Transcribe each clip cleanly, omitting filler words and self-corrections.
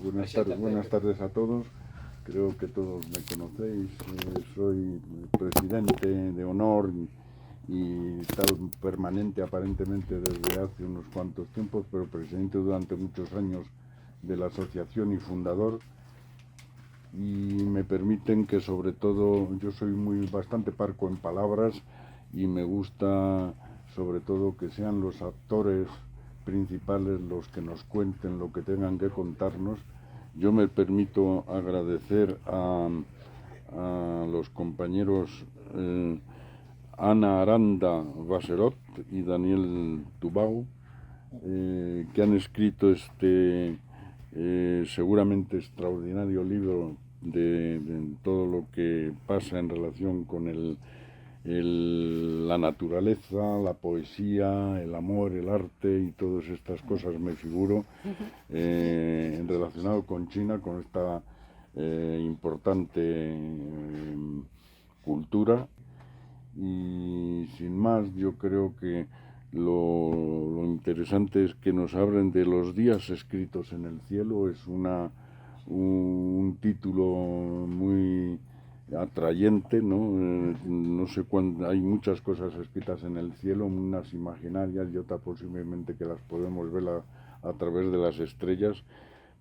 Buenas tardes a todos. Creo que todos me conocéis. Soy presidente de honor y tal permanente aparentemente desde hace unos cuantos tiempos, pero presidente durante muchos años de la asociación y fundador. Y me permiten que sobre todo yo soy bastante parco en palabras y me gusta sobre todo que sean los actores principales los que nos cuenten lo que tengan que contarnos. Yo me permito agradecer a los compañeros Ana Aranda Vaserot y Daniel Tubau, que han escrito este seguramente extraordinario libro de todo lo que pasa en relación con la naturaleza, la poesía, el amor, el arte y todas estas cosas, me figuro, relacionado con China, con esta importante cultura. Y sin más, yo creo que lo interesante es que nos hablen de los días escritos en el cielo. Es un título muy atrayente, ¿no? No sé cuándo, hay muchas cosas escritas en el cielo, unas imaginarias y otras posiblemente que las podemos ver a través de las estrellas,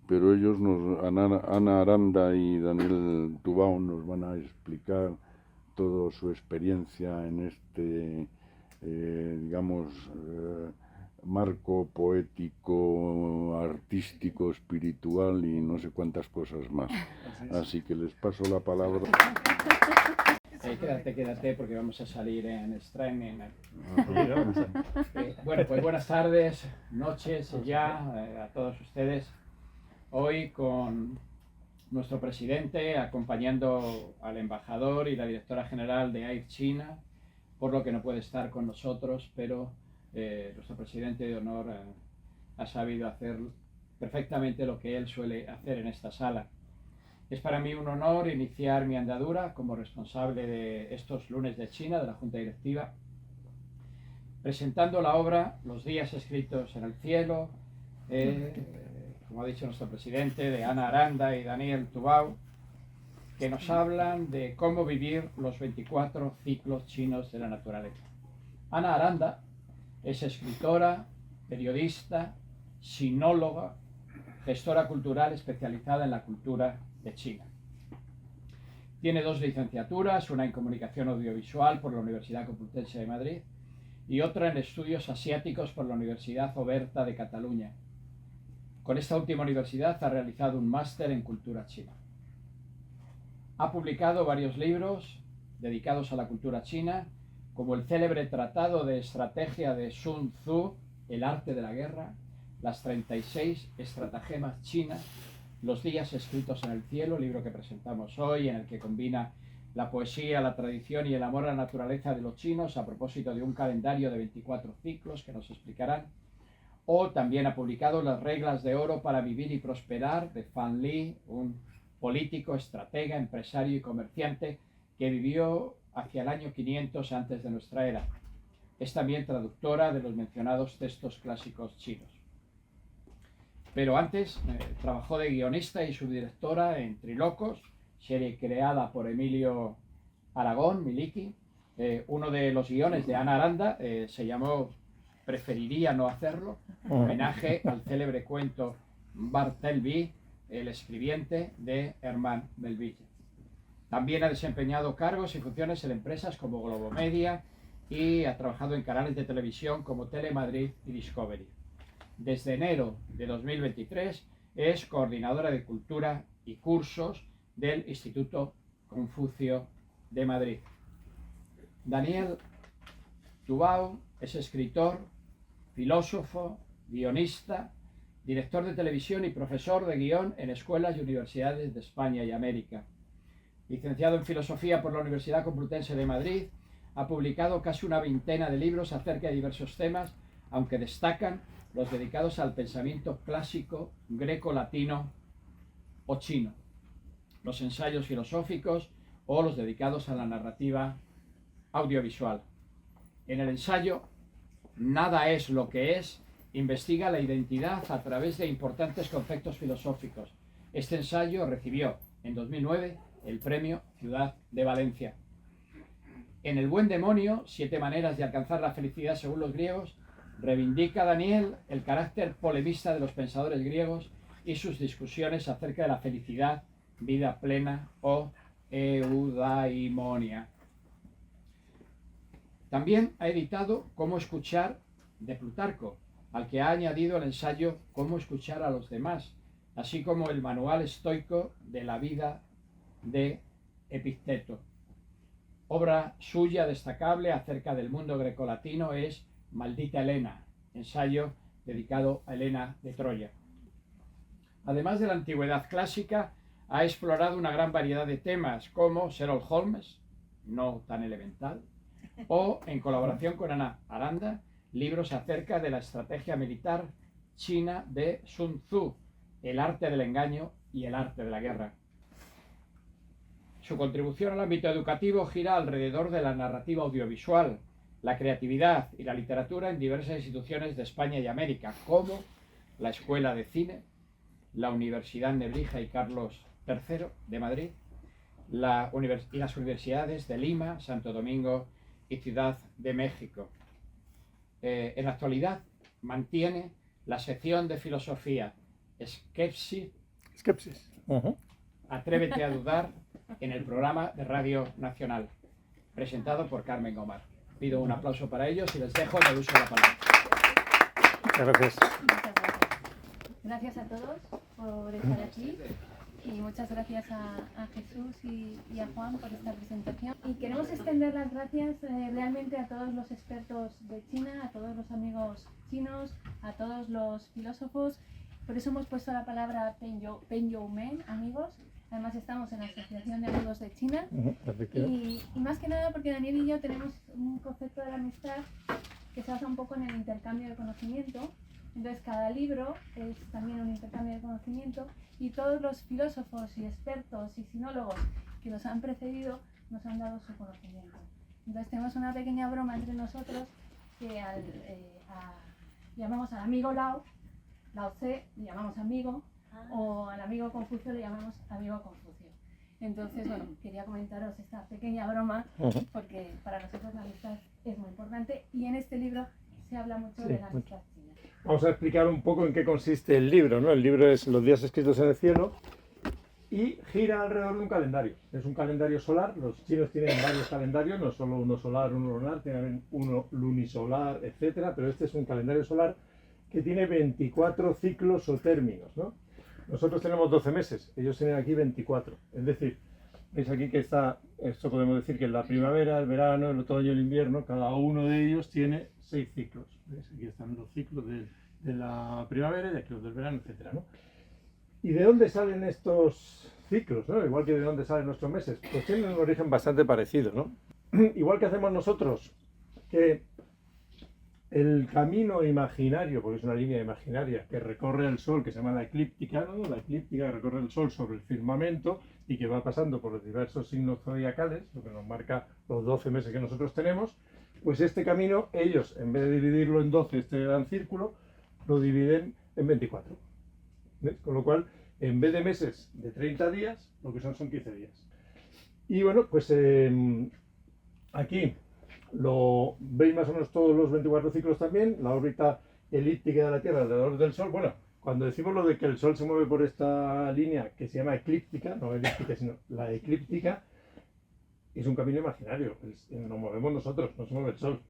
pero ellos, Ana Aranda y Daniel Tubau, nos van a explicar toda su experiencia en este, marco poético, artístico, espiritual y no sé cuántas cosas más. Así que les paso la palabra. Quédate, porque vamos a salir en streaming. Bueno, pues buenas tardes, noches ya a todos ustedes. Hoy con nuestro presidente acompañando al embajador y la directora general de Air China, por lo que no puede estar con nosotros, pero nuestro presidente de honor ha sabido hacer perfectamente lo que él suele hacer en esta sala. Es para mí un honor iniciar mi andadura como responsable de estos lunes de China, de la Junta Directiva, presentando la obra Los días escritos en el cielo, como ha dicho nuestro presidente, de Ana Aranda y Daniel Tubau, que nos hablan de cómo vivir los 24 ciclos chinos de la naturaleza. Ana Aranda es escritora, periodista, sinóloga, gestora cultural especializada en la cultura de China. Tiene 2 licenciaturas, una en Comunicación Audiovisual por la Universidad Complutense de Madrid y otra en Estudios Asiáticos por la Universidad Oberta de Cataluña. Con esta última universidad ha realizado un máster en cultura china. Ha publicado varios libros dedicados a la cultura china, como el célebre Tratado de Estrategia de Sun Tzu, El arte de la guerra, las 36 estratagemas chinas, Los días escritos en el cielo, libro que presentamos hoy, en el que combina la poesía, la tradición y el amor a la naturaleza de los chinos a propósito de un calendario de 24 ciclos que nos explicarán. O también ha publicado Las reglas de oro para vivir y prosperar, de Fan Li, un político, estratega, empresario y comerciante que vivió hacia el año 500 antes de nuestra era. Es también traductora de los mencionados textos clásicos chinos. Pero antes trabajó de guionista y subdirectora en Trilocos, serie creada por Emilio Aragón, Miliki. Uno de los guiones de Ana Aranda se llamó Preferiría no hacerlo, homenaje al célebre cuento Bartleby, el escribiente de Herman Melville. También ha desempeñado cargos y funciones en empresas como Globomedia y ha trabajado en canales de televisión como Telemadrid y Discovery. Desde enero de 2023 es coordinadora de cultura y cursos del Instituto Confucio de Madrid. Daniel Tubau es escritor, filósofo, guionista, director de televisión y profesor de guión en escuelas y universidades de España y América. Licenciado en Filosofía por la Universidad Complutense de Madrid, ha publicado casi una veintena de libros acerca de diversos temas, aunque destacan los dedicados al pensamiento clásico, greco-latino o chino, los ensayos filosóficos o los dedicados a la narrativa audiovisual. En el ensayo Nada es lo que es, investiga la identidad a través de importantes conceptos filosóficos, Este ensayo recibió en 2009 el premio Ciudad de Valencia. En El buen demonio, 7 maneras de alcanzar la felicidad según los griegos, reivindica Daniel el carácter polemista de los pensadores griegos y sus discusiones acerca de la felicidad, vida plena o eudaimonia. También ha editado Cómo escuchar de Plutarco, al que ha añadido el ensayo Cómo escuchar a los demás, así como el manual estoico de la vida de Epicteto. Obra suya destacable acerca del mundo grecolatino es Maldita Helena, ensayo dedicado a Helena de Troya. Además de la antigüedad clásica, ha explorado una gran variedad de temas como Sherlock Holmes, no tan elemental, o, en colaboración con Ana Aranda, libros acerca de la estrategia militar china de Sun Tzu, el arte del engaño y el arte de la guerra. Su contribución al ámbito educativo gira alrededor de la narrativa audiovisual, la creatividad y la literatura en diversas instituciones de España y América, como la Escuela de Cine, la Universidad Nebrija y Carlos III de Madrid, y las universidades de Lima, Santo Domingo y Ciudad de México. En la actualidad mantiene la sección de filosofía Skepsis. Atrévete a dudar, en el programa de Radio Nacional, presentado por Carmen Gómez. Pido un aplauso para ellos y les dejo en el uso de la palabra. Muchas gracias. Muchas gracias. Gracias a todos por estar aquí y muchas gracias a Jesús y a Juan por esta presentación. Y queremos extender las gracias realmente a todos los expertos de China, a todos los amigos chinos, a todos los filósofos. Por eso hemos puesto la palabra Penyoumen, amigos. Además estamos en la Asociación de Amigos de China. Y más que nada porque Daniel y yo tenemos un concepto de la amistad que se basa un poco en el intercambio de conocimiento. Entonces cada libro es también un intercambio de conocimiento y todos los filósofos y expertos y sinólogos que nos han precedido nos han dado su conocimiento. Entonces tenemos una pequeña broma entre nosotros que llamamos al amigo Lao Tse le llamamos amigo, o al amigo Confucio le llamamos amigo Confucio. Entonces, bueno, quería comentaros esta pequeña broma porque para nosotros la amistad es muy importante y en este libro se habla mucho de la amistad china. Vamos a explicar un poco en qué consiste el libro, ¿no? El libro es Los días escritos en el cielo y gira alrededor de un calendario. Es un calendario solar, los chinos tienen varios calendarios, no solo uno solar, uno lunar, tienen uno lunisolar, etcétera, pero este es un calendario solar que tiene 24 ciclos o términos, ¿no? Nosotros tenemos 12 meses, ellos tienen aquí 24. Es decir, veis aquí que está, esto podemos decir que es la primavera, el verano, el otoño, el invierno, cada uno de ellos tiene 6 ciclos. ¿Veis? Aquí están los ciclos de la primavera y aquí los del verano, etcétera, ¿no? ¿Y de dónde salen estos ciclos, ¿no? Igual que de dónde salen nuestros meses. Pues tienen un origen bastante parecido, ¿no? Igual que hacemos nosotros, que el camino imaginario, porque es una línea imaginaria que recorre el Sol, que se llama la eclíptica, ¿no? La eclíptica que recorre el Sol sobre el firmamento y que va pasando por los diversos signos zodiacales, lo que nos marca los 12 meses que nosotros tenemos, pues este camino, ellos, en vez de dividirlo en 12, este gran círculo, lo dividen en 24. ¿Ves? Con lo cual, en vez de meses de 30 días, lo que son 15 días. Y bueno, pues aquí lo veis más o menos todos los 24 ciclos también, la órbita elíptica de la Tierra alrededor del Sol. Bueno, cuando decimos lo de que el Sol se mueve por esta línea que se llama eclíptica, no elíptica, sino la eclíptica, es un camino imaginario, nos movemos nosotros, no se mueve el Sol.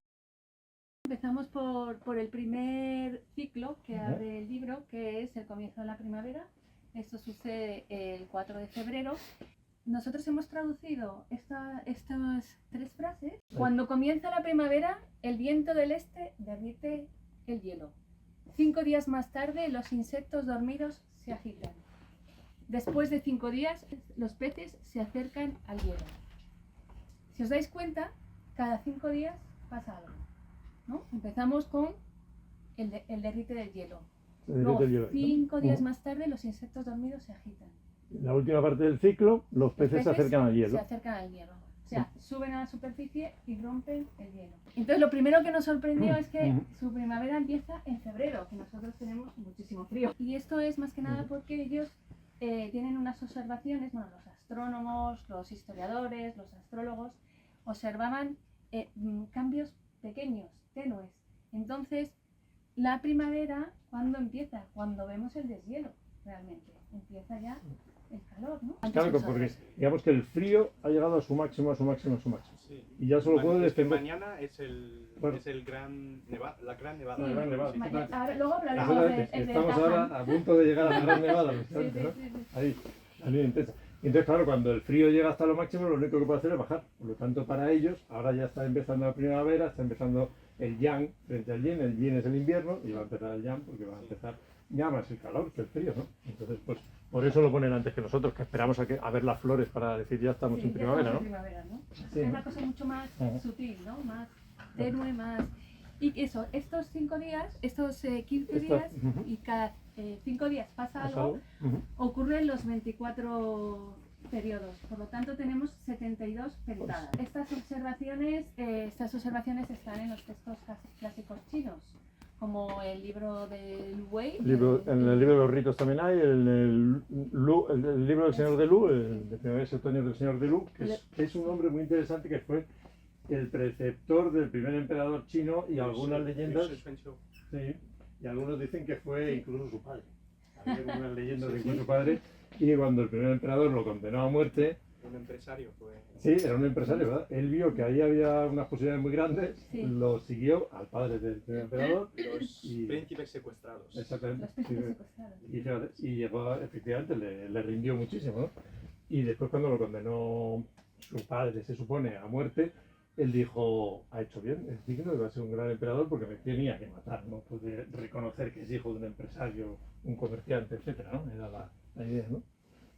Empezamos por el primer ciclo que abre el libro, que es el comienzo de la primavera. Esto sucede el 4 de febrero. Nosotros hemos traducido estas 3 frases. Cuando comienza la primavera, el viento del este derrite el hielo. 5 días más tarde, los insectos dormidos se agitan. Después de 5 días, los peces se acercan al hielo. Si os dais cuenta, cada 5 días pasa algo, ¿no? Empezamos con el derrite del hielo. Luego, 5 días más tarde, los insectos dormidos se agitan. La última parte del ciclo, los peces se acercan al hielo. Se acercan al hielo. O sea, suben a la superficie y rompen el hielo. Entonces, lo primero que nos sorprendió es que su primavera empieza en febrero, que nosotros tenemos muchísimo frío. Y esto es más que nada porque ellos tienen unas observaciones, bueno, los astrónomos, los historiadores, los astrólogos, observaban cambios pequeños, tenues. Entonces, la primavera, ¿cuándo empieza? Cuando vemos el deshielo, realmente. Empieza ya el calor, ¿no? Claro, porque digamos que el frío ha llegado a su máximo, a su máximo, a su máximo. Sí. Y ya solo puede descender. Mañana es el gran la gran nevada. La gran nevada. Sí. Ahora, luego hablaremos Exactamente. en Estamos Tahan. ahora a punto de llegar a la gran nevada, Sí, precisamente, sí, ¿no? sí, sí. Ahí, la línea intensa. Y entonces, claro, cuando el frío llega hasta lo máximo, lo único que puede hacer es bajar. Por lo tanto, para ellos, ahora ya está empezando la primavera, está empezando el yang frente al yin. El yin es el invierno y va a empezar el yang porque va a empezar ya más el calor que el frío, ¿no? Entonces, pues, por eso lo ponen antes que nosotros, que esperamos a ver las flores para decir ya estamos Sí, en ya primavera, estamos ¿no? en primavera, ¿no? Sí, Es ¿no? una cosa mucho más Ajá. sutil, ¿no? Más tenue, más... Y eso, estos 5 días, estos 15 Estas- días, ujú. y cada 5 días pasa ¿Has algo, algo? Ujú. ocurren los 24 periodos. Por lo tanto, tenemos 72 ventanas. Estas observaciones están en los textos clásicos chinos, como el libro de Lu Wei. En el libro de los ritos también hay, el libro del Señor de Lu, el de Primaveras y Otoños del Señor de Lu, que es un hombre muy interesante que fue el preceptor del primer emperador chino y algunas leyendas, sí, y algunos dicen que fue incluso su padre. Hay algunas leyendas de que fue su padre y que cuando el primer emperador lo condenó a muerte, Un empresario fue. sí, era un empresario, ¿verdad? Él vio que ahí había unas posibilidades muy grandes, Sí. lo siguió al padre del primer emperador. Los Y- príncipes secuestrados. Exactamente. Los sí, textos secuestrados. Y, fíjate, y llegó, efectivamente, le rindió muchísimo, ¿no? Y después cuando lo condenó su padre, se supone, a muerte, él dijo, ha hecho bien, es digno de ser un gran emperador porque me tenía que matar, no pude reconocer que es hijo de un empresario, un comerciante, etcétera, ¿no? Era la idea, ¿no?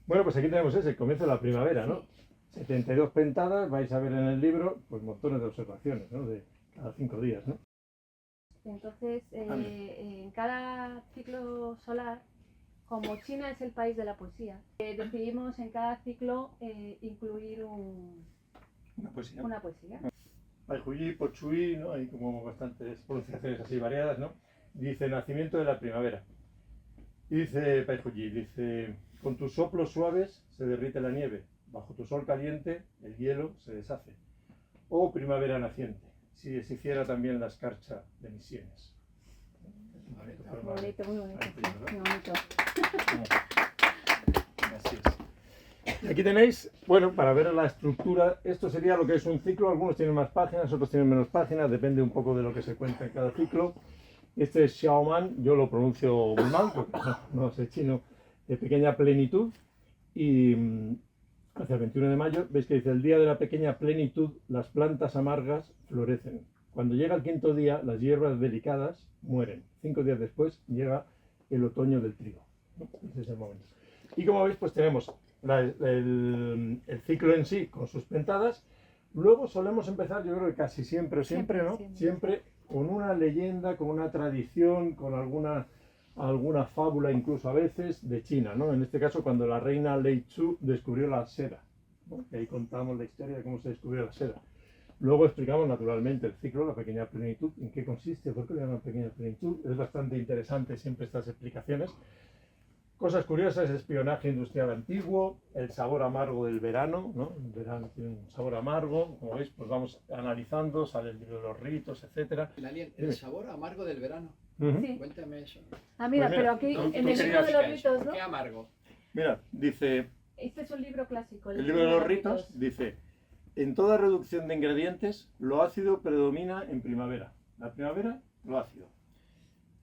Bueno, pues aquí tenemos ese, el comienzo de la primavera, ¿no? 72 pentadas, vais a ver en el libro, pues montones de observaciones, ¿no? De cada 5 días, ¿no? Entonces, en cada ciclo solar, como China es el país de la poesía, decidimos en cada ciclo incluir Una poesía. una poesía. Baijuyi, Pochuy, ¿no? Hay como bastantes pronunciaciones así variadas, ¿no? Dice, nacimiento de la primavera. Y dice Baijuyi, dice, con tus soplos suaves se derrite la nieve, bajo tu sol caliente el hielo se deshace. Oh primavera naciente, si deshiciera también la escarcha de mis sienes. Muy bonito, muy bonito. Sí, muy bonito. Así es. Y aquí tenéis, bueno, para ver la estructura, esto sería lo que es un ciclo, algunos tienen más páginas, otros tienen menos páginas, depende un poco de lo que se cuenta en cada ciclo. Este es Xiaoman, yo lo pronuncio muy mal, porque no sé chino, de pequeña plenitud, y hacia el 21 de mayo, veis que dice, el día de la pequeña plenitud, las plantas amargas florecen. Cuando llega el 5.º día, las hierbas delicadas mueren. 5 días después llega el otoño del trigo. ¿No? Ese es el momento. Y como veis, pues tenemos el ciclo en sí con sus pentadas. Luego solemos empezar, yo creo que casi siempre, ¿no? Siempre con una leyenda, con una tradición, con alguna fábula incluso a veces de China, ¿no? En este caso cuando la reina Lei Chu descubrió la seda, ¿no? Que ahí contamos la historia de cómo se descubrió la seda. Luego explicamos naturalmente el ciclo, la pequeña plenitud, en qué consiste, por qué le llaman pequeña plenitud. Es bastante interesante siempre estas explicaciones. Cosas curiosas, espionaje industrial antiguo, el sabor amargo del verano, ¿no? El verano tiene un sabor amargo, como veis, pues vamos analizando, sale el libro de los ritos, etcétera. El sabor amargo del verano. Sí. Cuéntame eso. Ah, mira, Pues mira, pero aquí tú en el libro de los ritos, ¿no? ¿Qué amargo? Mira, dice, Este es un libro clásico. el libro de los ritos dice, en toda reducción de ingredientes, lo ácido predomina en primavera. La primavera, lo ácido.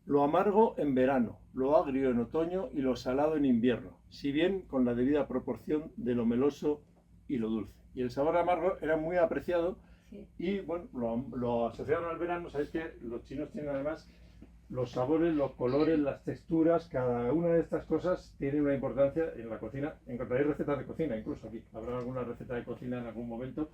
Lo amargo en verano, lo agrio en otoño y lo salado en invierno, si bien con la debida proporción de lo meloso y lo dulce. Y el sabor amargo era muy apreciado Sí. y bueno, lo asociaron al verano. Sabéis que los chinos tienen además los sabores, los colores, las texturas, cada una de estas cosas tiene una importancia en la cocina. Encontraréis recetas de cocina, incluso aquí. Habrá alguna receta de cocina en algún momento.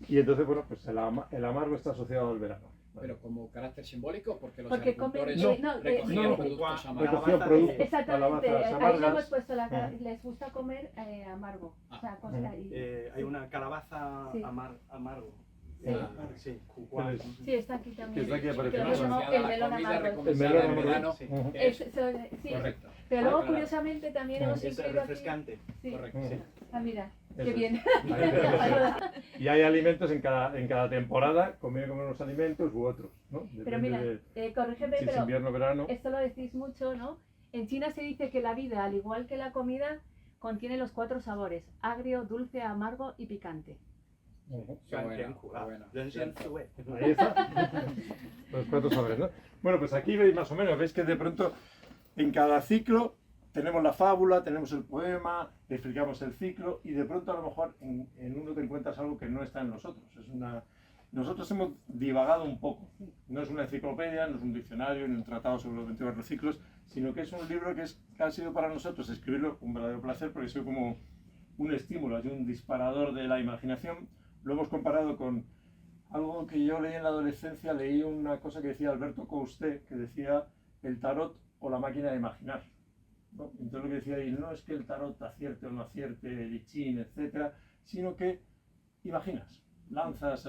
Y entonces, bueno, pues el amargo está asociado al verano. Pero como carácter simbólico, porque los Porque agricultores no, recogían productos amargos. Recogían productos, Exactamente, calabazas ahí le hemos amargas. puesto les gusta comer amargo. O sea, cosa, Hay una calabaza Sí. amargo. Sí. Sí, sí, está aquí también. Que está aquí Que apareciendo. lo llamamos el melón comida amargo. recomendada en amargo. verano. Sí. Sí, Correcto. Pero luego, claro. curiosamente, también hemos Es incluido aquí... refrescante. Sí. Correcto. Sí. Ah, mira, qué Eso es. bien. Y hay alimentos en cada temporada, conviene comer unos alimentos u otros, ¿no? Pero Depende mira, de corrígeme, si es pero invierno o verano. esto lo decís mucho, ¿no? En China se dice que la vida, al igual que la comida, contiene los 4 sabores: agrio, dulce, amargo y picante. Ujú. Qué bueno, qué bueno. Ahí está. Los 4 sabores, ¿no? Bueno, pues aquí veis más o menos, veis que de pronto en cada ciclo tenemos la fábula, tenemos el poema, le explicamos el ciclo y de pronto a lo mejor en uno te encuentras algo que no está en los otros. Nosotros hemos divagado un poco. No es una enciclopedia, no es un diccionario, ni un tratado sobre los 24 ciclos, sino que es un libro que ha sido para nosotros escribirlo un verdadero placer porque ha sido como un estímulo, un disparador de la imaginación. Lo hemos comparado con algo que yo leí en la adolescencia, leí una cosa que decía Alberto Coustet, que decía el tarot o la máquina de imaginar, ¿no? Entonces lo que decía ahí, no es que el tarot acierte o no acierte, el I Ching, etcétera, sino que imaginas, lanzas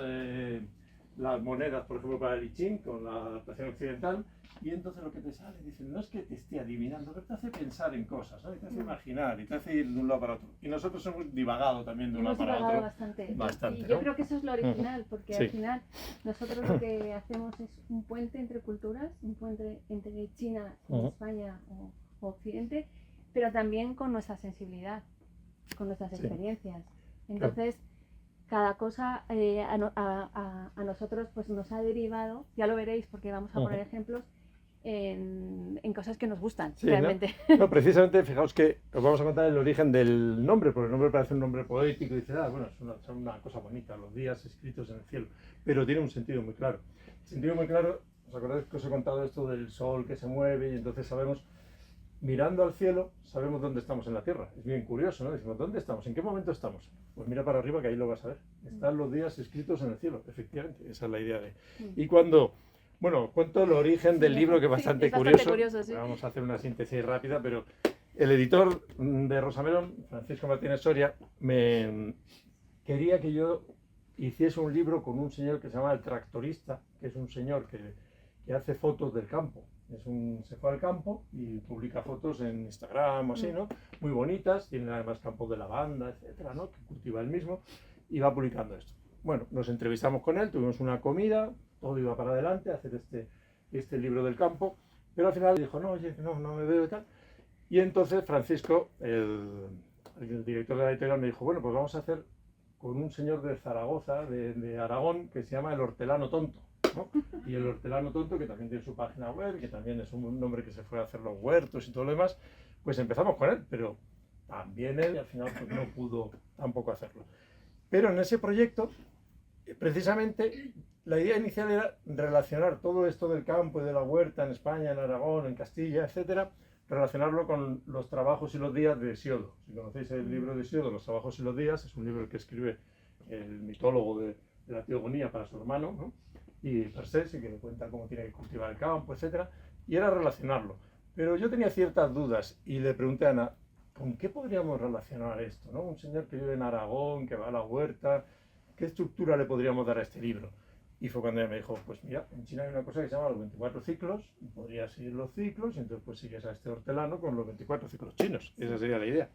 las monedas, por ejemplo, para el I Ching, con la adaptación occidental, y entonces lo que te sale, dicen, no es que te esté adivinando, pero te hace pensar en cosas, ¿no? Y te hace imaginar, y te hace ir de un lado para otro. Y nosotros hemos divagado también de un lado Hemos para divagado otro. bastante. Bastante, Y yo ¿no? creo que eso es lo original, porque Sí. al final nosotros lo que hacemos es un puente entre culturas, un puente entre China y Ujú. España o Occidente, pero también con nuestra sensibilidad, con nuestras Sí. experiencias. Entonces, cada cosa a nosotros pues nos ha derivado, ya lo veréis porque vamos a poner Ujú. ejemplos, en cosas que nos gustan, Sí, ¿no? realmente. No, precisamente, fijaos que os vamos a contar el origen del nombre, porque el nombre parece un nombre poético y dice, bueno, es una cosa bonita, los días escritos en el cielo, pero tiene un sentido muy claro. El sentido muy claro, ¿os acordáis que os he contado esto del sol que se mueve y entonces sabemos, mirando al cielo, sabemos dónde estamos en la Tierra? Es bien curioso, ¿no? Decimos, ¿dónde estamos? ¿En qué momento estamos? Pues mira para arriba que ahí lo vas a ver. Están los días escritos en el cielo, efectivamente, esa es la idea de... Y cuando... Bueno, cuento el origen del libro que es bastante, es bastante curioso. curioso, sí. Vamos a hacer una síntesis rápida, pero el editor de Rosamelón, Francisco Martínez Soria, me quería que yo hiciese un libro con un señor que se llama El Tractorista, que es un señor que hace fotos del campo. Se fue al campo y publica fotos en Instagram o así, ¿no? Muy bonitas, tiene además campos de lavanda, etcétera, ¿no? Que cultiva él mismo y va publicando esto. Bueno, nos entrevistamos con él, tuvimos una comida, todo iba para adelante, a hacer este libro del campo, pero al final dijo, no, oye, no me veo y tal. Y entonces Francisco, el director de la editorial, me dijo, bueno, pues vamos a hacer con un señor de Zaragoza, de Aragón, que se llama El Hortelano Tonto, ¿no? Y El Hortelano Tonto, que también tiene su página web, que también es un hombre que se fue a hacer los huertos y todo lo demás, pues empezamos con él, pero también él al final pues, no pudo tampoco hacerlo. Pero en ese proyecto, precisamente, la idea inicial era relacionar todo esto del campo y de la huerta en España, en Aragón, en Castilla, etcétera, relacionarlo con los trabajos y los días de Hesiodo. Si conocéis el libro de Hesiodo, Los trabajos y los días, es un libro que escribe el mitólogo de la teogonía para su hermano, ¿no? Y Persés, que le cuenta cómo tiene que cultivar el campo, etcétera, y era relacionarlo. Pero yo tenía ciertas dudas y le pregunté a Ana, ¿con qué podríamos relacionar esto, ¿no? Un señor que vive en Aragón, que va a la huerta, ¿qué estructura le podríamos dar a este libro? Y fue cuando ella me dijo, pues mira, en China hay una cosa que se llama los 24 ciclos, y podrías seguir los ciclos, y entonces pues sigues a este hortelano con los 24 ciclos chinos. Esa sería la idea.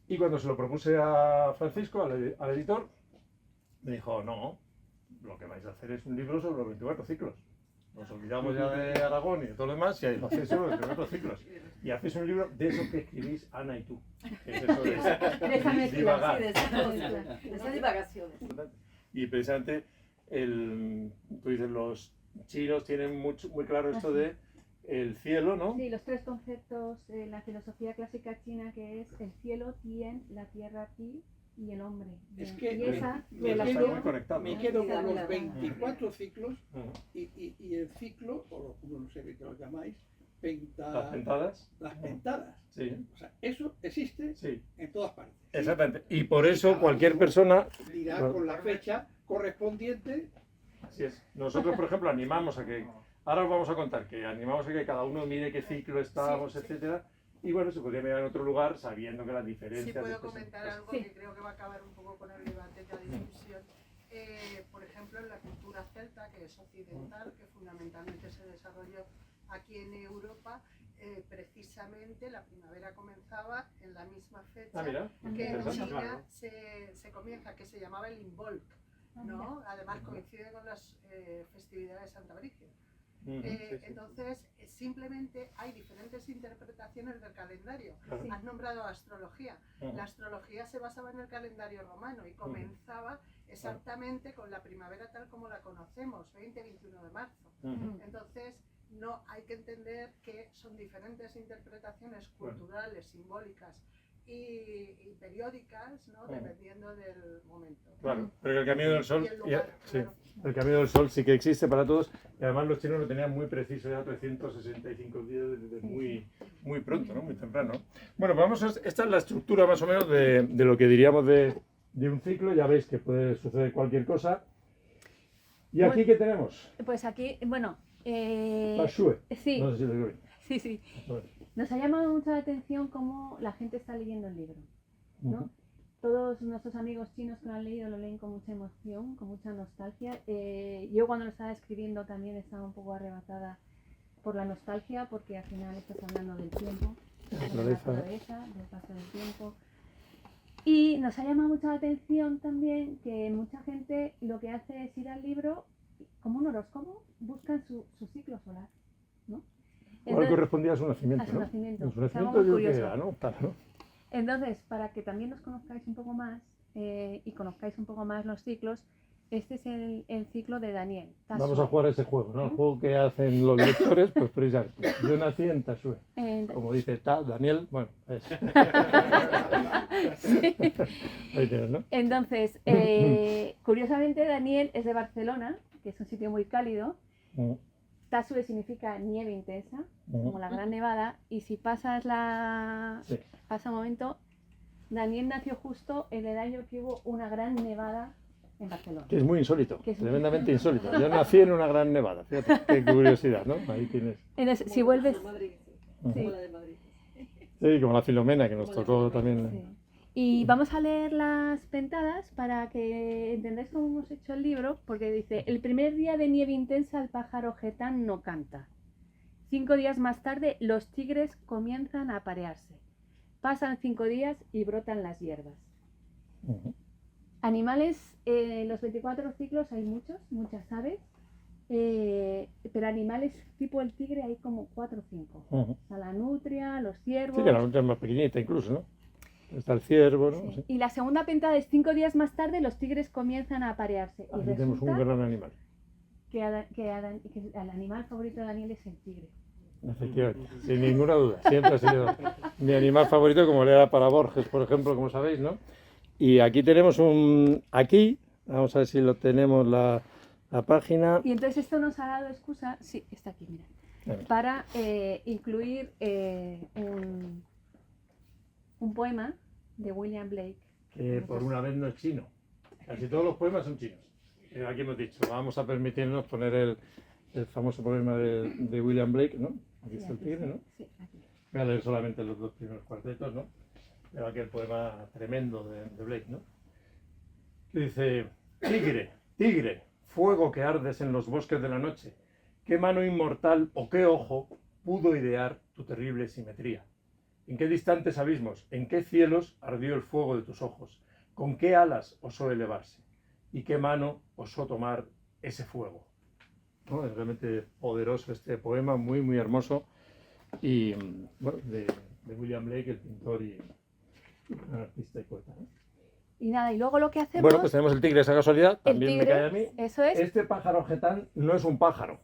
Y cuando se lo propuse a Francisco, al editor, me dijo, no, lo que vais a hacer es un libro sobre los 24 ciclos. Nos olvidamos ya de Aragón y de todo lo demás, y ahí lo hacéis sobre los 24 ciclos. Y hacéis un libro de eso que escribís Ana y tú. Que es eso de esa mezcla, divagar. sí, de esa divagaciones. Y precisamente, tú dices, los chinos tienen muy claro esto de el cielo, ¿no? Sí, los 3 conceptos de la filosofía clásica china, que es el cielo, Tien, la tierra, Ti, y el hombre. Es que y esa me Está quedo- muy conectado, Me ¿no? quedo Sí, con sí, los sí. 24 ciclos Ujú. y el ciclo, o no sé qué lo llamáis, Las pentadas. las pentadas. Sí, O sea, eso existe sí, en todas partes. exactamente. Y por eso cualquier persona... Dirá con la fecha correspondiente. Así es. Nosotros, por ejemplo, animamos a que... Ahora os vamos a contar que animamos a que cada uno mire qué ciclo estamos, etcétera. Y bueno, se podría mirar en otro lugar sabiendo que las diferencias... Sí, puedo después- comentar algo Sí. que creo que va a acabar un poco con el debate de la discusión. Por ejemplo, en la cultura celta, que es occidental, que fundamentalmente se desarrolló aquí en Europa, precisamente la primavera comenzaba en la misma fecha Ah, mira. que en Interesante. China se comienza, que se llamaba el Imbolc, ¿no? Además coincide con las festividades de Santa Brígida. Entonces, simplemente hay diferentes interpretaciones del calendario. Claro. Has nombrado astrología. La astrología se basaba en el calendario romano y comenzaba exactamente con la primavera tal como la conocemos, 20-21 de marzo. Entonces, no hay que entender que son diferentes interpretaciones culturales, simbólicas y periódicas, ¿no? Dependiendo del momento. Claro, pero el Camino del Sol, Y el lugar, sí, claro. el Camino del Sol sí que existe para todos y además los chinos lo tenían muy preciso, ya 365 días desde muy pronto, ¿no? Muy temprano. Bueno, vamos a, esta es la estructura más o menos de lo que diríamos de un ciclo, ya veis que puede suceder cualquier cosa. ¿Y aquí qué tenemos? Pues aquí, bueno, La Shue. sí, No sé si lo digo bien. sí. Bueno. Nos ha llamado mucho la atención cómo la gente está leyendo el libro, ¿no? Todos nuestros amigos chinos que lo han leído lo leen con mucha emoción, con mucha nostalgia. Yo cuando lo estaba escribiendo también estaba un poco arrebatada por la nostalgia, porque al final estás hablando del tiempo, de la naturaleza, del paso del tiempo. Y nos ha llamado mucho la atención también que mucha gente lo que hace es ir al libro como un horóscopo, buscan su ciclo solar, ¿no? Igual correspondía a su nacimiento, a su ¿no? nacimiento. En su Es algo nacimiento muy yo creo que curioso. era, ¿no? Tal, ¿no? Entonces, para que también nos conozcáis un poco más y conozcáis un poco más los ciclos, este es el ciclo de Daniel. Tasue. Vamos a jugar a ese juego, ¿no? El juego que hacen los lectores, pues precisamente. Yo nací en Tasue. Como dice Daniel, bueno, es. Sí. Ahí tienes, ¿no? Entonces, curiosamente Daniel es de Barcelona, que es un sitio muy cálido. Tasue significa nieve intensa, como la Gran Nevada, y si pasas pasa un momento, Daniel nació justo en el año que hubo una gran nevada en Barcelona. Que es muy insólito, Que es tremendamente insólito. Yo nací en una gran nevada, fíjate, qué curiosidad, ¿no? Ahí tienes. Entonces, si vuelves... Como la de Madrid. Sí, como la Filomena, que nos tocó también. Sí. Y vamos a leer las pentadas para que entendáis cómo hemos hecho el libro, porque dice, el primer día de nieve intensa el pájaro getán no canta. 5 días más tarde los tigres comienzan a aparearse. Pasan 5 días y brotan las hierbas. Animales, los 24 ciclos hay muchas aves, pero animales tipo el tigre hay como 4 o 5. O sea, la nutria, los ciervos... Sí, que la nutria es más pequeñita incluso, ¿no? Está el ciervo, ¿no? Sí. Sí. Y la segunda pentada es 5 días más tarde los tigres comienzan a aparearse. Y Aquí tenemos un resulta gran animal. que el animal favorito de Daniel es el tigre. Efectivamente, sin ninguna duda. Siempre ha sido mi animal favorito, como le era para Borges, por ejemplo, como sabéis, ¿no? Y aquí tenemos vamos a ver si lo tenemos la página. Y entonces esto nos ha dado excusa, sí, está aquí, mira, para incluir un poema de William Blake. Que por una vez no es chino. Casi todos los poemas son chinos. Aquí hemos dicho, vamos a permitirnos poner el famoso poema de William Blake, ¿no? Aquí está el tigre, ¿no? Sí, aquí. Voy a leer solamente los 2 primeros cuartetos, ¿no? Pero aquel poema tremendo de Blake, ¿no? Que dice, tigre, tigre, fuego que ardes en los bosques de la noche, ¿qué mano inmortal o qué ojo pudo idear tu terrible simetría? ¿En qué distantes abismos, en qué cielos ardió el fuego de tus ojos? ¿Con qué alas osó elevarse? ¿Y qué mano osó tomar ese fuego? ¿No? Es realmente poderoso este poema, muy, muy hermoso. Y, bueno, de William Blake, el pintor y artista y poeta, ¿no? Y nada, y luego lo que hacemos... Bueno, pues tenemos el tigre, esa casualidad, el también tigre, me cae a mí. eso es... Este pájaro getán no es un pájaro,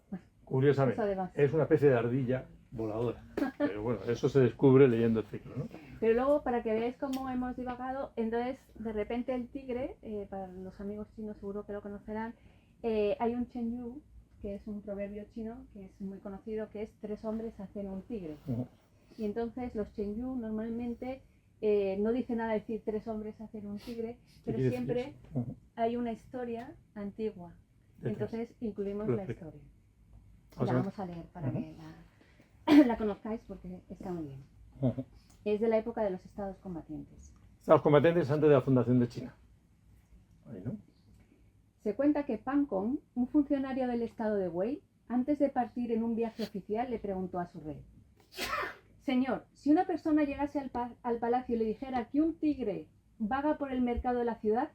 curiosamente. Eso además. Es una especie de ardilla voladora. Pero bueno, eso se descubre leyendo el ciclo, ¿no? Pero luego, para que veáis cómo hemos divagado, entonces, de repente el tigre, para los amigos chinos seguro que lo conocerán, hay un Chenyu, que es un proverbio chino, que es muy conocido, que es 3 hombres hacen un tigre. Y entonces los Chenyu normalmente no dice nada decir 3 hombres hacen un tigre, pero siempre hay una historia antigua. Entonces incluimos la historia. Y la vamos a leer para que la conozcáis porque está muy bien. Es de la época de los estados combatientes. Estados combatientes antes de la fundación de China. Ahí, ¿no? Se cuenta que Pan Kong, un funcionario del estado de Wei, antes de partir en un viaje oficial, le preguntó a su rey: Señor, si una persona llegase al palacio y le dijera que un tigre vaga por el mercado de la ciudad,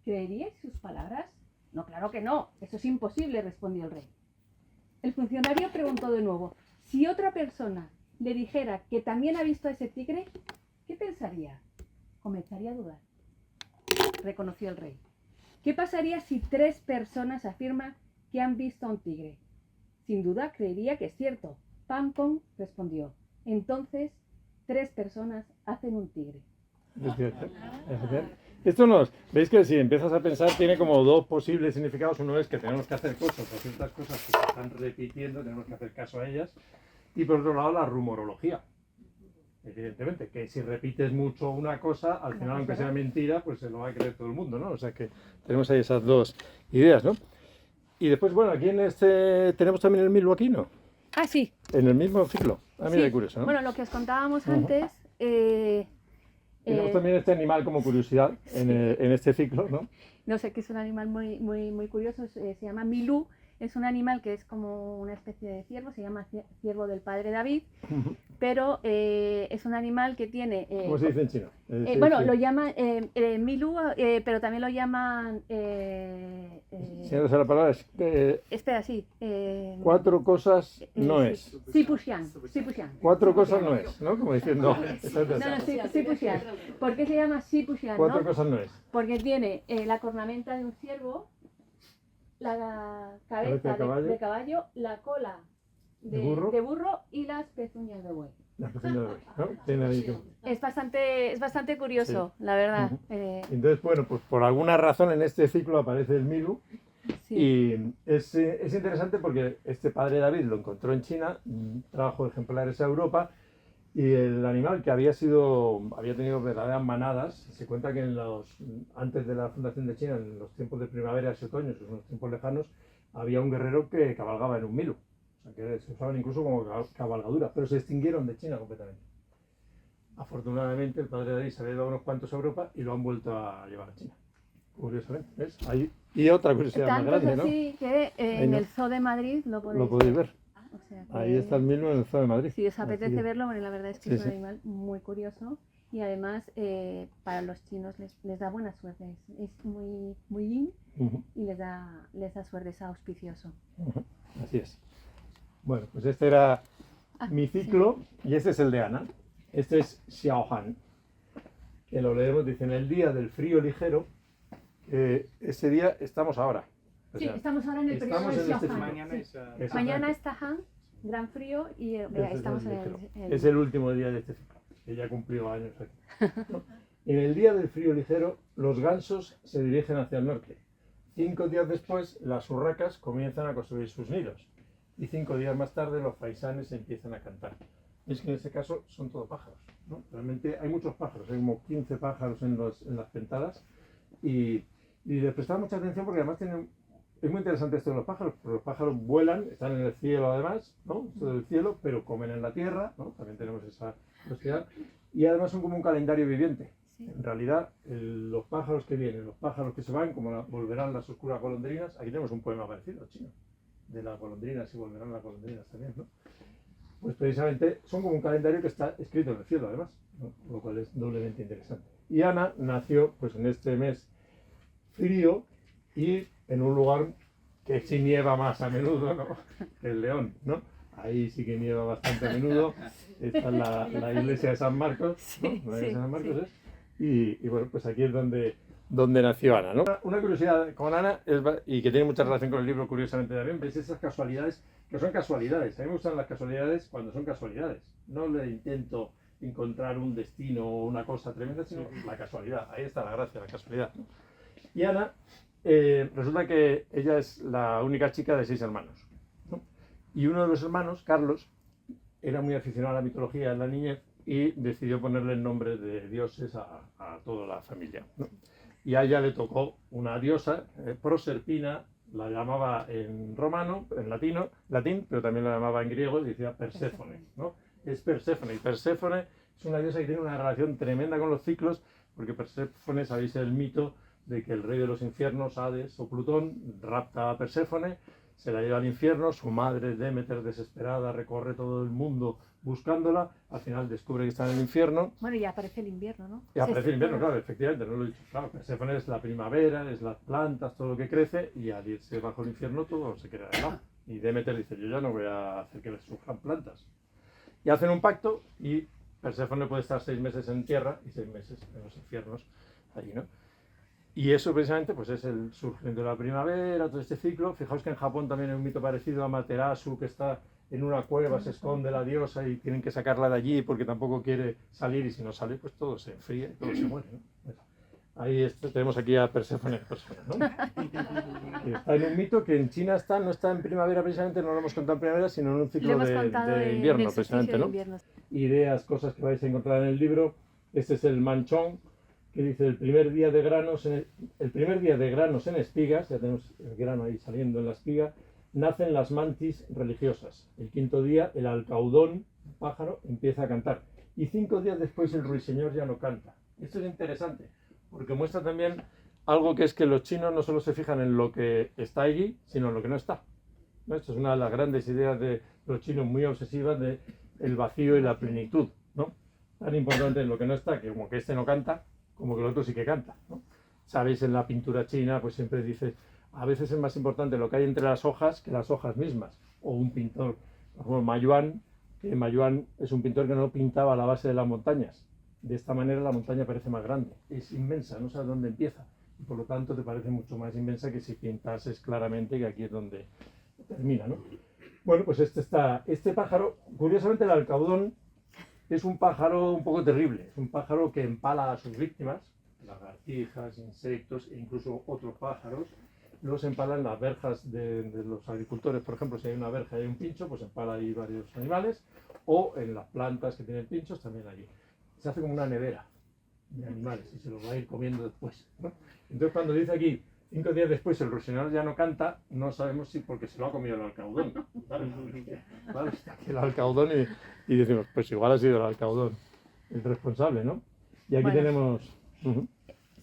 ¿creeríais sus palabras? No, claro que no, eso es imposible, respondió el rey. El funcionario preguntó de nuevo, si otra persona le dijera que también ha visto a ese tigre, ¿qué pensaría? Comenzaría a dudar, reconoció el rey. ¿Qué pasaría si 3 personas afirman que han visto a un tigre? Sin duda creería que es cierto. Pancon respondió. Entonces, 3 personas hacen un tigre. Es cierto. Esto veis que si empiezas a pensar tiene como 2 posibles significados. Uno es que tenemos que hacer cosas o ciertas cosas que se están repitiendo, tenemos que hacer caso a ellas. Y por otro lado la rumorología. Evidentemente, que si repites mucho una cosa, al final aunque sea mentira, pues se lo va a creer todo el mundo, ¿no? O sea que tenemos ahí esas 2 ideas, ¿no? Y después, bueno, aquí en este tenemos también el Milu aquí, ¿no? Ah, sí. En el mismo ciclo. Ah, mira, Sí. qué curioso, ¿no? Bueno, lo que os contábamos antes... Tenemos también este animal como curiosidad en este ciclo, ¿no? No sé, que es un animal muy curioso, se llama Milú, es un animal que es como una especie de ciervo, se llama ciervo del padre David, pero es un animal que tiene... ¿Cómo se dice en chino? bueno, lo llaman Milú, pero también lo llaman... Si no sé la palabra, es espera, sí. 4 cosas no es. Sipuxian. 4 cosas no es, ¿no? Como diciendo... No, Sipuxian. ¿Por qué se llama Sipuxian? 4 cosas no es. Porque tiene la cornamenta de un ciervo, la cabeza de caballo, la cola de burro y las pezuñas de buey. Las pezuñas de buey, ¿no? Tiene ahí como... Es bastante curioso, sí. La verdad. Entonces, bueno, pues por alguna razón en este ciclo aparece el Milu. Sí. Y es interesante porque este padre David lo encontró en China, trajo ejemplares a Europa. Y el animal que había tenido verdaderas manadas, se cuenta que antes de la fundación de China, en los tiempos de primavera y otoño, en los tiempos lejanos, había un guerrero que cabalgaba en un Milu. O sea, que se usaban incluso como cabalgaduras, pero se extinguieron de China completamente. Afortunadamente, el padre David se había llevado unos cuantos a Europa y lo han vuelto a llevar a China. Curiosamente, ¿ves? Y otra curiosidad más grande, ¿no? Así que en el Zoo de Madrid lo podéis ver. O sea que... Ahí está el Milu en el Zoo de Madrid. Si os apetece verlo, bueno, la verdad es que es un animal muy curioso y además para los chinos les da buena suerte. Es muy yin y les da suerte, es auspicioso. Así es. Bueno, pues este era mi ciclo y este es el de Ana. Este es Xiaohan, que lo leemos, dice, en el día del frío ligero, ese día estamos ahora. O sea, estamos ahora en el periodo de Xiaohan. Mañana es Tahan, gran frío, y estamos en el... Es el último día de este ciclo, que ya cumplió años aquí. En el día del frío ligero, los gansos se dirigen hacia el norte. 5 días después, las urracas comienzan a construir sus nidos. Y 5 días más tarde, los faisanes empiezan a cantar. Es que en este caso son todos pájaros, ¿no? Realmente hay muchos pájaros, hay como 15 pájaros en las pentadas. Y les prestaba mucha atención porque además es muy interesante esto de los pájaros, porque los pájaros vuelan, están en el cielo además, ¿no? Esto del cielo, pero comen en la tierra, ¿no? También tenemos esa curiosidad. Y además son como un calendario viviente. Sí. En realidad, los pájaros que vienen, los pájaros que se van, como volverán las oscuras golondrinas, aquí tenemos un poema parecido chino, de las golondrinas y volverán las golondrinas también, ¿no? Pues precisamente son como un calendario que está escrito en el cielo además, ¿no? Lo cual es doblemente interesante. Y Ana nació pues en este mes frío y en un lugar que sí nieva más a menudo, ¿no? El León, ¿no? Ahí sí que nieva bastante a menudo. Está la iglesia de San Marcos, ¿no? La iglesia de San Marcos es. Y bueno, pues aquí es donde nació Ana, ¿no? Una curiosidad con Ana, y que tiene mucha relación con el libro, curiosamente también, ves esas casualidades, que son casualidades. A mí me gustan las casualidades cuando son casualidades. No le intento encontrar un destino o una cosa tremenda, sino la casualidad. Ahí está la gracia, la casualidad, ¿no? Y Ana, resulta que ella es la única chica de 6 hermanos, ¿no? Y uno de los hermanos, Carlos, era muy aficionado a la mitología en la niñez y decidió ponerle el nombre de dioses a toda la familia, ¿no? Y a ella le tocó una diosa, Proserpina, la llamaba en romano, en latín, pero también la llamaba en griego y decía Perséfone, ¿no? Es Perséfone, y Perséfone es una diosa que tiene una relación tremenda con los ciclos, porque Perséfone, sabéis el mito de que el rey de los infiernos, Hades o Plutón, rapta a Perséfone se la lleva al infierno, su madre Demeter desesperada recorre todo el mundo buscándola, al final descubre que está en el infierno. Bueno, y aparece el invierno, ¿no? Y aparece el invierno, claro, efectivamente, no lo he dicho. Claro, Perséfone es la primavera, es las plantas, todo lo que crece, y al irse bajo el infierno todo se queda helado. Y Demeter dice, yo ya no voy a hacer que les surjan plantas. Y hacen un pacto y Perséfone puede estar 6 meses en tierra y 6 meses en los infiernos allí, ¿no? Y eso precisamente pues es el surgimiento de la primavera, todo este ciclo. Fijaos que en Japón también hay un mito parecido a Materasu, que está en una cueva, se esconde la diosa y tienen que sacarla de allí porque tampoco quiere salir, y si no sale pues todo se enfría y todo se muere, ¿no? Bueno, ahí tenemos aquí a Perséfone, ¿no? Que está en un mito que en China no está en primavera precisamente, no lo hemos contado en primavera, sino en un ciclo de invierno precisamente, ¿no? Ideas, cosas que vais a encontrar en el libro. Este es el manchón, que dice el primer día de granos en espigas, ya tenemos el grano ahí saliendo en la espiga, nacen las mantis religiosas. El 5.º día el alcaudón, un pájaro, empieza a cantar. Y 5 días después el ruiseñor ya no canta. Esto es interesante, porque muestra también algo, que es que los chinos no solo se fijan en lo que está allí, sino en lo que no está, ¿no? Esto es una de las grandes ideas de los chinos, muy obsesivas, de el vacío y la plenitud, ¿no? Tan importante en lo que no está, que como que este no canta, como que el otro sí que canta, ¿no? Sabéis, en la pintura china pues siempre dice, a veces es más importante lo que hay entre las hojas que las hojas mismas. O un pintor, por ejemplo, Mayuan, que Mayuan es un pintor que no pintaba la base de las montañas. De esta manera la montaña parece más grande, es inmensa, no sabes dónde empieza, y por lo tanto te parece mucho más inmensa que si pintases claramente que aquí es donde termina, ¿no? Bueno, pues este pájaro, curiosamente el alcaudón, es un pájaro un poco terrible, es un pájaro que empala a sus víctimas, lagartijas, insectos e incluso otros pájaros. Los empala en las verjas de los agricultores, por ejemplo, si hay una verja y hay un pincho, pues empala ahí varios animales, o en las plantas que tienen pinchos también allí. Se hace como una nevera de animales y se los va a ir comiendo después, ¿no? Entonces cuando dice aquí, 5 días después el ruiseñor ya no canta, no sabemos si porque se lo ha comido el alcaudón. Vale, está aquí el alcaudón y decimos, pues igual ha sido el alcaudón el responsable, ¿no? Y aquí tenemos...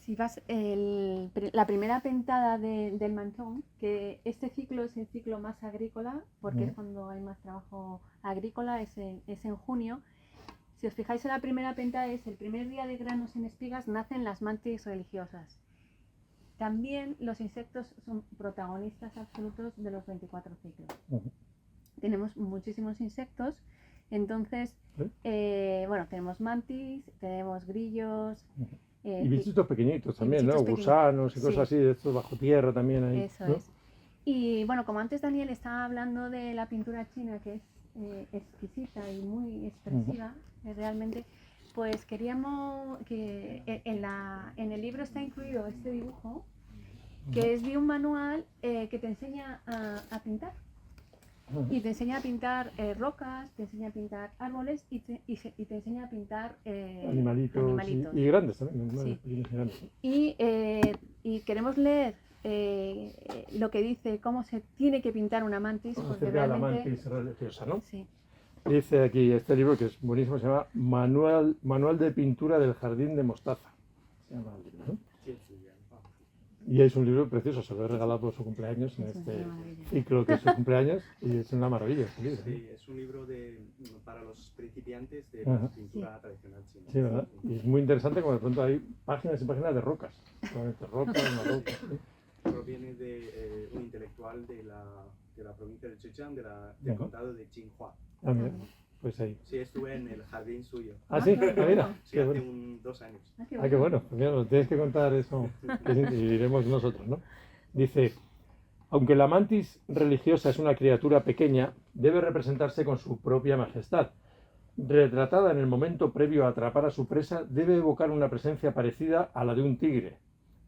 Si vas, la primera pentada del manchón, que este ciclo es el ciclo más agrícola, porque es cuando hay más trabajo agrícola, es en junio. Si os fijáis en la primera pentada, es el primer día de granos en espigas, nacen las mantis religiosas. También los insectos son protagonistas absolutos de los 24 ciclos. Tenemos muchísimos insectos, entonces, bueno, tenemos mantis, tenemos grillos... y bichitos pequeñitos también, ¿no? Gusanos y cosas así, de estos bajo tierra también hay. Eso, ¿no? es. Y bueno, como antes Daniel estaba hablando de la pintura china, que es exquisita y muy expresiva, realmente, pues queríamos que en el libro está incluido este dibujo, que es de un manual que te enseña a pintar. Y te enseña a pintar rocas, te enseña a pintar árboles y te enseña a pintar animalitos. Y grandes también. Sí. Y grandes. Y queremos leer lo que dice cómo se tiene que pintar una mantis. Porque realmente... la mantis religiosa, ¿no? Sí. Dice aquí este libro, que es buenísimo, se llama Manual de Pintura del Jardín de Mostaza. Se llama el libro, ¿no? Y es un libro precioso, se lo he regalado por su cumpleaños, en este ciclo que es su cumpleaños, y es una maravilla este libro. Sí, es un libro para los principiantes de pintura tradicional china. Sí, ¿verdad? Y es muy interesante como de pronto hay páginas y páginas de rocas. Una roca. ¿Sí? Proviene de un intelectual de la provincia de Zhejiang, del condado de Jinhua. Ah, mira, pues ahí. Sí, estuve en el jardín suyo. Ah, sí, mira. Sí, hace 2 años. Ah, qué bueno. Pues mira, nos tienes que contar eso, y iremos nosotros, ¿no? Dice, aunque la mantis religiosa es una criatura pequeña, debe representarse con su propia majestad. Retratada en el momento previo a atrapar a su presa, debe evocar una presencia parecida a la de un tigre.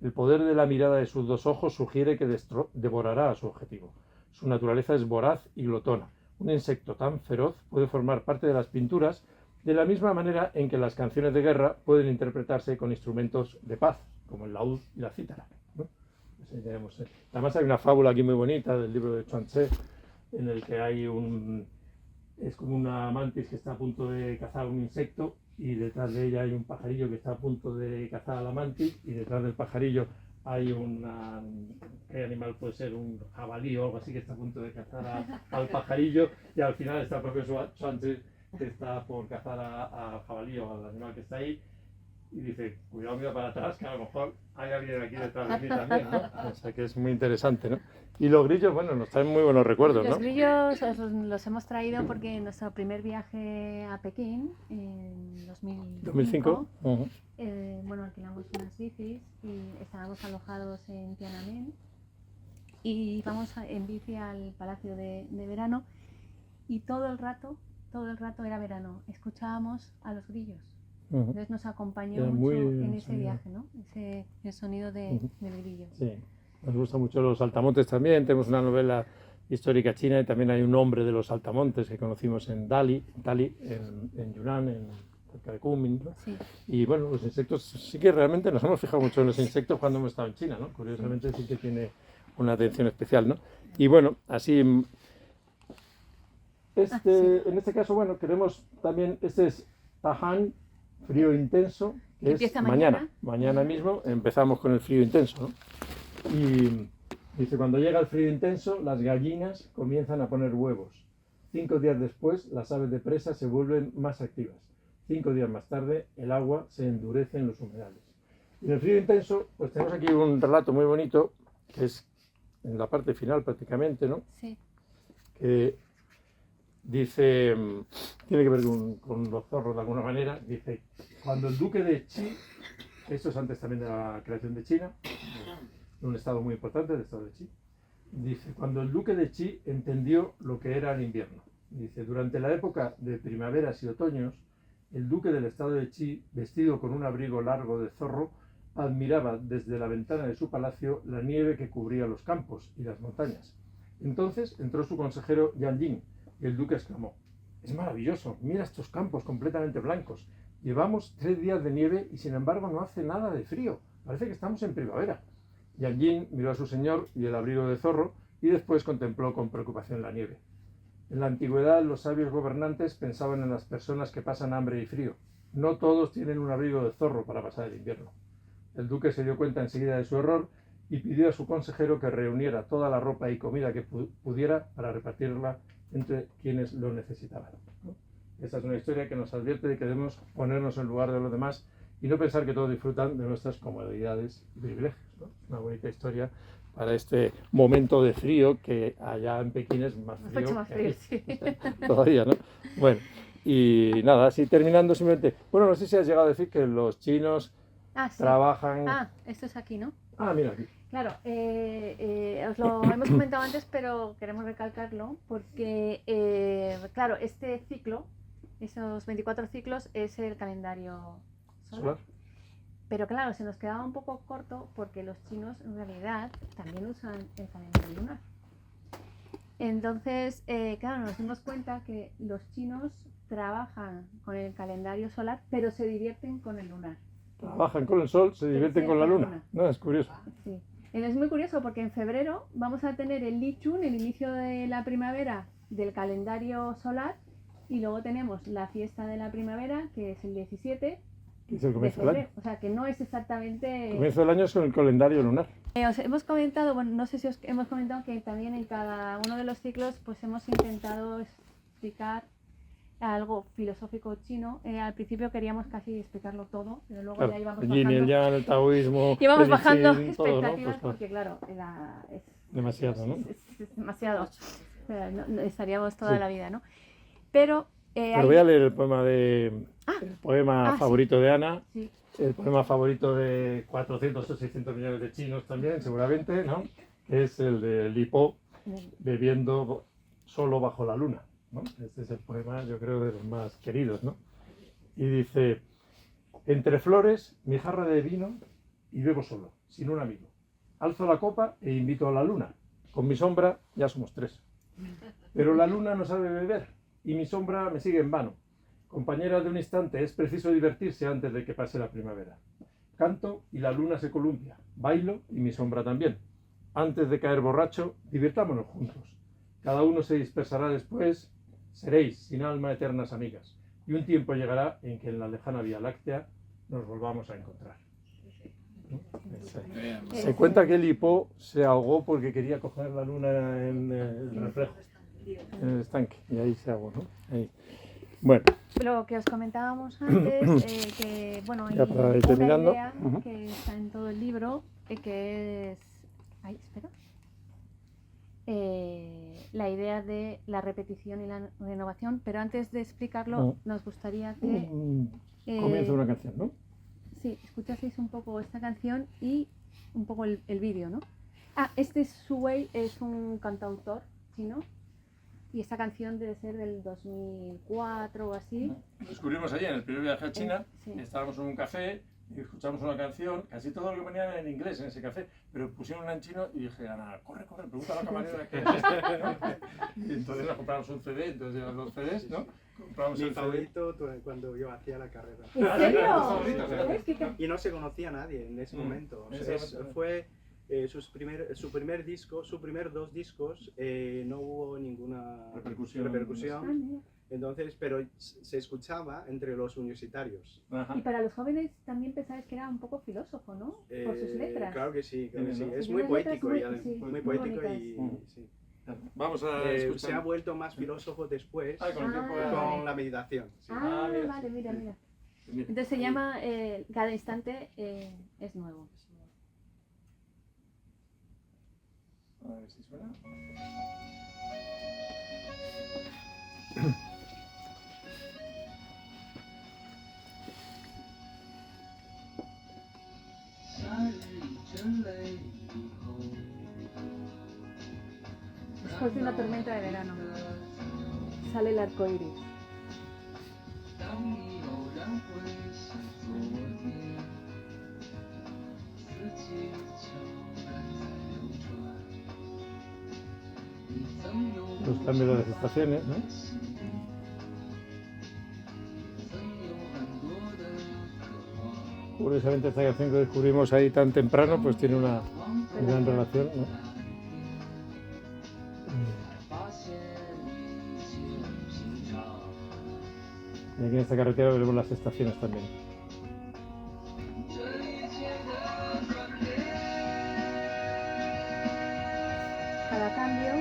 El poder de la mirada de sus 2 ojos sugiere que devorará a su objetivo. Su naturaleza es voraz y glotona. Un insecto tan feroz puede formar parte de las pinturas de la misma manera en que las canciones de guerra pueden interpretarse con instrumentos de paz, como el laúd y la cítara, ¿no? Pues ahí tenemos, además hay una fábula aquí muy bonita del libro de Chuang Tze, en el que hay es como una mantis que está a punto de cazar un insecto y detrás de ella hay un pajarillo que está a punto de cazar a la mantis y detrás del pajarillo hay ¿qué animal puede ser? Un jabalí o algo así que está a punto de cazar al pajarillo, y al final está el propio Schwanze que está por cazar al jabalí o al animal que está ahí, y dice, cuidado, mira para atrás, que a lo mejor hay alguien aquí detrás de mí también, ¿no? O sea que es muy interesante, ¿no? Y los grillos, bueno, nos traen muy buenos recuerdos, ¿no? Los grillos los hemos traído porque en nuestro primer viaje a Pekín, en 2005, bueno, alquilamos unas bicis y estábamos alojados en Tiananmen y íbamos en bici al Palacio de Verano, y todo el rato era verano, escuchábamos a los grillos. Entonces nos acompañó mucho en ese viaje, ¿no? El sonido del grillo. Sí, nos gustan mucho los saltamontes también. Tenemos una novela histórica china y también hay un nombre de los saltamontes que conocimos en Dali, en Yunnan, cerca de Kunming, ¿no? Sí. Y bueno, los insectos, sí que realmente nos hemos fijado mucho en los insectos cuando hemos estado en China, ¿no? Curiosamente sí que tiene una atención especial, ¿no? Y bueno, así... en este caso, bueno, queremos también, este es Tahan, frío intenso, que es mañana mismo empezamos con el frío intenso, ¿no? Y dice, cuando llega el frío intenso, las gallinas comienzan a poner huevos. 5 días después, las aves de presa se vuelven más activas. 5 días más tarde, el agua se endurece en los humedales. Y en el frío intenso, pues tenemos aquí un relato muy bonito, que es en la parte final prácticamente, ¿no? Sí. Que dice, tiene que ver con los zorros de alguna manera, dice, cuando el duque de Qi, esto es antes también de la creación de China, un estado muy importante, el estado de Qi, dice, cuando el duque de Qi entendió lo que era el invierno, dice, durante la época de primaveras y otoños, el duque del estado de Qi, vestido con un abrigo largo de zorro, admiraba desde la ventana de su palacio la nieve que cubría los campos y las montañas. Entonces entró su consejero Yan Jing, y el duque exclamó, es maravilloso, mira estos campos completamente blancos. Llevamos 3 días de nieve y sin embargo no hace nada de frío. Parece que estamos en primavera. Yan Jing miró a su señor y el abrigo de zorro y después contempló con preocupación la nieve. En la antigüedad los sabios gobernantes pensaban en las personas que pasan hambre y frío. No todos tienen un abrigo de zorro para pasar el invierno. El duque se dio cuenta enseguida de su error y pidió a su consejero que reuniera toda la ropa y comida que pudiera para repartirla entre quienes lo necesitaban, ¿no? Esta es una historia que nos advierte de que debemos ponernos en lugar de los demás y no pensar que todos disfrutan de nuestras comodidades y privilegios, ¿no? Una bonita historia para este momento de frío que allá en Pekín es más frío. Mucho más frío, sí. Todavía, ¿no? Bueno, y nada, así terminando simplemente, bueno, no sé si has llegado a decir que los chinos trabajan... Esto es aquí, ¿no? Mira aquí. Claro, os lo hemos comentado antes, pero queremos recalcarlo porque, claro, este ciclo, esos 24 ciclos, es el calendario solar. Pero claro, se nos quedaba un poco corto porque los chinos en realidad también usan el calendario lunar. Entonces, claro, nos dimos cuenta que los chinos trabajan con el calendario solar, pero se divierten con el lunar. Trabajan con el sol, se divierten con la luna. No, es curioso. Sí. Es muy curioso porque en febrero vamos a tener el Li Chun, el inicio de la primavera del calendario solar, y luego tenemos la fiesta de la primavera, que es el 17 es el comienzo de febrero. del año. O sea que no es exactamente... El comienzo del año es con el calendario lunar. Os hemos comentado, bueno, no sé si os hemos comentado que también en cada uno de los ciclos pues hemos intentado explicar algo filosófico chino. Al principio queríamos casi explicarlo todo, pero luego ya íbamos bajando. El yang, el taoísmo, íbamos el bajando Qin, todo, expectativas, ¿no? Pues, porque claro, es demasiado, ¿no? Es demasiado. O sea, no estaríamos toda la vida, ¿no? Pero voy a leer el poema el poema favorito de Ana, el poema favorito de 400 o 600 millones de chinos también, seguramente, ¿no? Que es el de Li Po, bebiendo solo bajo la luna, ¿no? Este es el poema, yo creo, de los más queridos, ¿no? Y dice, entre flores, mi jarra de vino y bebo solo, sin un amigo. Alzo la copa e invito a la luna. Con mi sombra ya somos 3. Pero la luna no sabe beber y mi sombra me sigue en vano. Compañera de un instante, es preciso divertirse antes de que pase la primavera. Canto y la luna se columpia. Bailo y mi sombra también. Antes de caer borracho, divirtámonos juntos. Cada uno se dispersará después. Seréis sin alma eternas amigas. Y un tiempo llegará en que en la lejana Vía Láctea nos volvamos a encontrar. Se cuenta que Li Po se ahogó porque quería coger la luna en el reflejo, en el estanque, y ahí se ahogó, ¿no? Ahí. Bueno. Lo que os comentábamos antes, que bueno, hay Ya para ir una terminando. idea que está en todo el libro, que es... Ay, espera. La idea de la repetición y la renovación, pero antes de explicarlo, nos gustaría que... Comienza una canción, ¿no? Sí, escuchaseis un poco esta canción y un poco el vídeo, ¿no? Este Su Wei es un cantautor chino y esta canción debe ser del 2004 o así. Lo descubrimos allí en el primer viaje a China, Sí. estábamos en un café y escuchamos una canción, casi todo lo que ponían era en inglés en ese café, pero pusieron una en chino y dije, Ana, corre, pregunta a la camarera qué es esto, ¿no? Y entonces nos compramos un CD, entonces llevan los CDs, ¿no? Compramos Mi el CD. favorito cuando yo hacía la carrera. ¿En serio? favorito, claro. ¿Ves qué Y no se conocía a nadie en ese momento. O sea, fue su primer disco, sus primeros 2 discos, no hubo ninguna repercusión. Entonces, pero se escuchaba entre los universitarios. Ajá. Y para los jóvenes también pensáis que era un poco filósofo, ¿no? Por sus letras. Claro que sí, claro que sí. Sí, Es sí, muy unas letras poético, muy muy poético y bonitas. sí. Vamos a Se ha escuchar. vuelto más filósofo después Con el tiempo con la meditación. Sí. mira, Vale, sí. mira. Mira. Entonces se llama Cada instante es nuevo. A ver si suena. Después de una tormenta de verano sale el arco iris. Los cambios de las estaciones, ¿no? Curiosamente esta canción que descubrimos ahí tan temprano pues tiene una gran relación, ¿no? Y aquí en esta carretera veremos las estaciones también. Cada cambio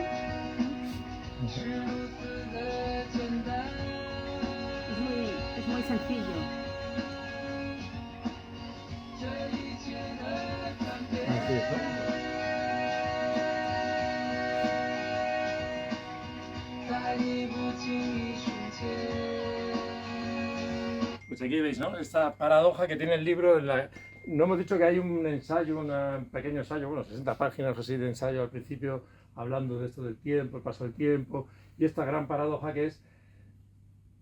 es muy sencillo. Así es, ¿no? Pues aquí veis, ¿no? Esta paradoja que tiene el libro. No hemos dicho que hay un ensayo, un pequeño ensayo, bueno, 60 páginas o así de ensayo al principio, hablando de esto del tiempo, el paso del tiempo, y esta gran paradoja que es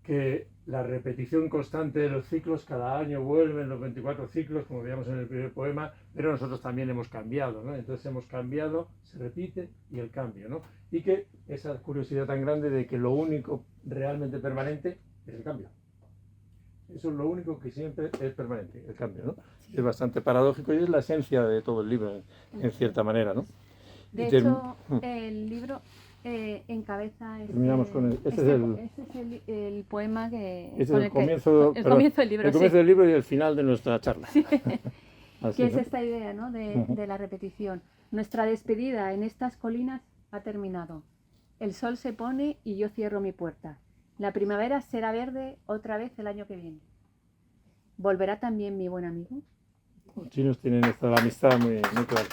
que la repetición constante de los ciclos, cada año vuelven los 24 ciclos, como veíamos en el primer poema, pero nosotros también hemos cambiado, ¿no? Entonces hemos cambiado, se repite y el cambio, ¿no? Y que esa curiosidad tan grande de que lo único realmente permanente es el cambio. Eso es lo único que siempre es permanente, el cambio, ¿no? Sí. Es bastante paradójico y es la esencia de todo el libro, en cierta manera, ¿no? De hecho, el libro encabeza... Terminamos con este es el poema que... Este es el comienzo del libro. El comienzo del libro y el final de nuestra charla. Sí. Así, que es ¿no? esta idea, ¿no? de la repetición. Nuestra despedida en estas colinas ha terminado. El sol se pone y yo cierro mi puerta. La primavera será verde otra vez el año que viene. ¿Volverá también mi buen amigo? Los chinos tienen esta amistad muy clara.